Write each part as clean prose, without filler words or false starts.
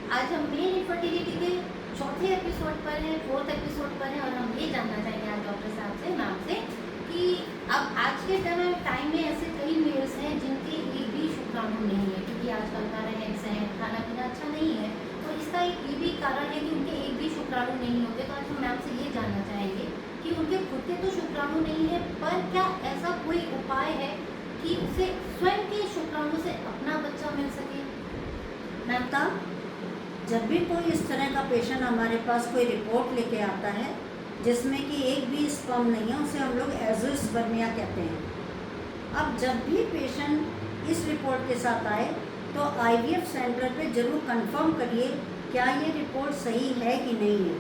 आज हम male infertility के चौथे एपिसोड पर हैं, फोर्थ एपिसोड पर हैं और हम ये जानना चाहेंगे आज डॉक्टर साहब से, मैम से, कि अब आज के टाइम में ऐसे कई मेल्स हैं जिनके एक भी शुक्राणु नहीं है, क्योंकि आजकल का रहन सहन खाना पीना अच्छा नहीं है, तो इसका एक ये भी कारण है कि उनके एक भी शुक्राणु नहीं होते। तो आज हम मैम से ये जानना चाहेंगे कि उनके खुद के तो शुक्राणु नहीं है, पर क्या ऐसा कोई उपाय है कि उसे स्वयं के शुक्राणु से अपना बच्चा मिल सके? मैम ता जब भी कोई इस तरह का पेशेंट हमारे पास कोई रिपोर्ट लेके आता है जिसमें कि एक भी स्पर्म नहीं है, उसे हम लोग एज़ोस्पर्मिया कहते हैं। अब जब भी पेशेंट इस रिपोर्ट के साथ आए तो आईवीएफ सेंटर पे ज़रूर कंफर्म करिए क्या ये रिपोर्ट सही है कि नहीं है,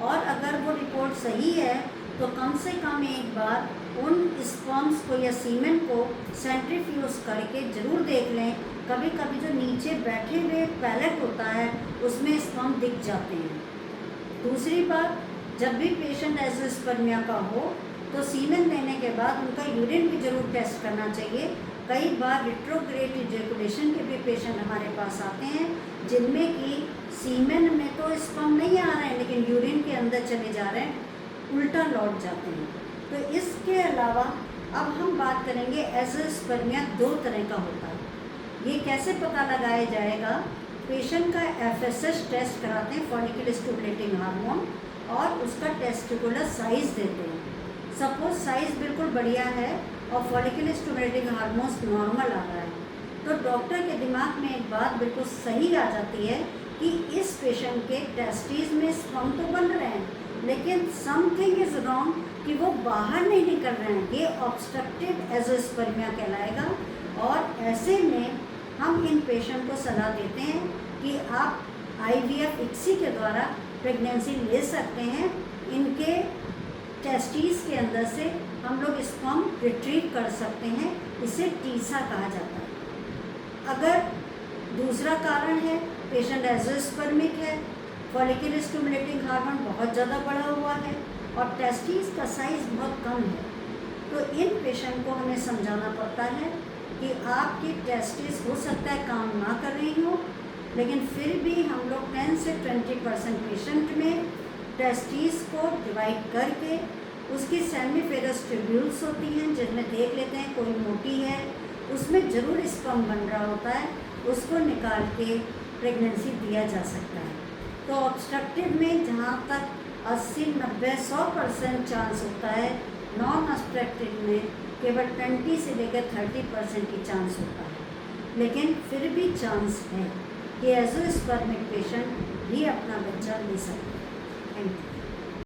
और अगर वो रिपोर्ट सही है तो कम से कम एक बार उन स्पर्म्स को या सीमेन को सेंट्रीफ्यूज करके ज़रूर देख लें। कभी कभी जो नीचे बैठे हुए पैलेट होता है उसमें स्पर्म दिख जाते हैं। दूसरी बात, जब भी पेशेंट एज़ोस्पर्मिया का हो तो सीमेन लेने के बाद उनका यूरिन भी ज़रूर टेस्ट करना चाहिए। कई बार रिट्रोग्रेड इजैकुलेशन के भी पेशेंट हमारे पास आते हैं जिनमें कि सीमेन में तो स्पर्म नहीं आ रहे हैं लेकिन यूरिन के अंदर चले जा रहे हैं, उल्टा लौट जाते हैं। तो इसके अलावा अब हम बात करेंगे एज़ोस्पर्मिया दो तरह का होता है। ये कैसे पता लगाया जाएगा? पेशेंट का एफएसएस टेस्ट कराते हैं, फॉलिकल स्टिमुलेटिंग हार्मोन, और उसका टेस्टिकुलर साइज़ देते हैं। सपोज साइज़ बिल्कुल बढ़िया है और फॉलिकल स्टिमुलेटिंग हार्मोन्स नॉर्मल आ रहा है, तो डॉक्टर के दिमाग में एक बात बिल्कुल सही आ जाती है कि इस पेशेंट के टेस्टिस में स्पर्म तो बन रहे हैं लेकिन समथिंग इज़ रॉन्ग, कि वो बाहर नहीं निकल रहे हैं। ये ऑब्स्ट्रक्टिव एज़ोस्पर्मिया कहलाएगा। और ऐसे में हम इन पेशेंट को सलाह देते हैं कि आप आईवीएफ इक्सी के द्वारा प्रेगनेंसी ले सकते हैं। इनके टेस्टिस के अंदर से हम लोग स्पर्म रिट्रीव कर सकते हैं, इसे टीसा कहा जाता है। अगर दूसरा कारण है पेशेंट एज़ोस्पर्मिक है, फॉलिकल स्टिमुलेटिंग हार्मोन बहुत ज़्यादा बढ़ा हुआ है और टेस्टिस का साइज़ बहुत कम है, तो इन पेशेंट को हमें समझाना पड़ता है कि आपकी टेस्टिस हो सकता है काम ना कर रही हो, लेकिन फिर भी हम लोग 10 से 20% पेशेंट में टेस्टिस को डिवाइड करके उसकी सेमीफेरस ट्यूब्यूल्स होती हैं जिनमें देख लेते हैं कोई मोटी है, उसमें ज़रूर स्पर्म बन रहा होता है, उसको निकाल के प्रेगनेंसी दिया जा सकता है। तो ऑब्स्ट्रक्टिव में जहाँ तक 80, 90, 100% चांस होता है, नॉन ऑब्स्ट्रक्टिव में केवल 20 से लेकर 30% की चांस होता है। लेकिन फिर भी चांस है कि एज़ोस्पर्मिक पेशेंट भी अपना बच्चा ले सकते हैं। Thank you.